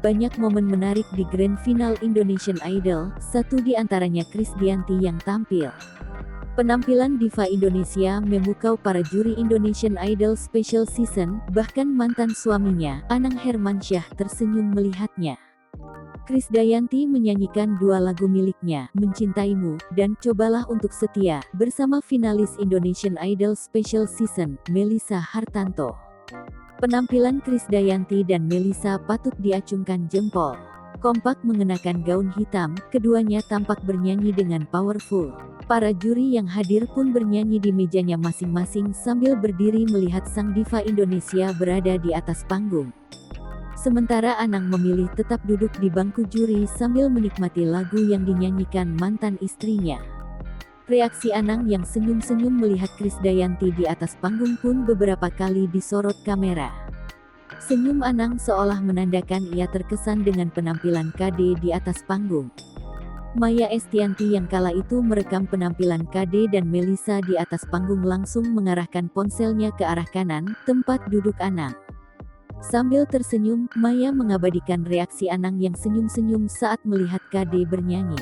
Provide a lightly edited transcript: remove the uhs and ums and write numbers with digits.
banyak momen menarik di grand final Indonesian Idol, satu di antaranya Krisdayanti yang tampil. Penampilan diva Indonesia memukau para juri Indonesian Idol Special Season, bahkan mantan suaminya, Anang Hermansyah, tersenyum melihatnya. Krisdayanti menyanyikan dua lagu miliknya, Mencintaimu, dan Cobalah Untuk Setia, bersama finalis Indonesian Idol Special Season, Melissa Hartanto. Penampilan Krisdayanti dan Melissa patut diacungkan jempol. Kompak mengenakan gaun hitam, keduanya tampak bernyanyi dengan powerful. Para juri yang hadir pun bernyanyi di mejanya masing-masing sambil berdiri melihat sang diva Indonesia berada di atas panggung. Sementara Anang memilih tetap duduk di bangku juri sambil menikmati lagu yang dinyanyikan mantan istrinya. Reaksi Anang yang senyum-senyum melihat Krisdayanti di atas panggung pun beberapa kali disorot kamera. Senyum Anang seolah menandakan ia terkesan dengan penampilan KD di atas panggung. Maya Estianty yang kala itu merekam penampilan KD dan Melissa di atas panggung langsung mengarahkan ponselnya ke arah kanan, tempat duduk Anang. Sambil tersenyum, Maya mengabadikan reaksi Anang yang senyum-senyum saat melihat KD bernyanyi.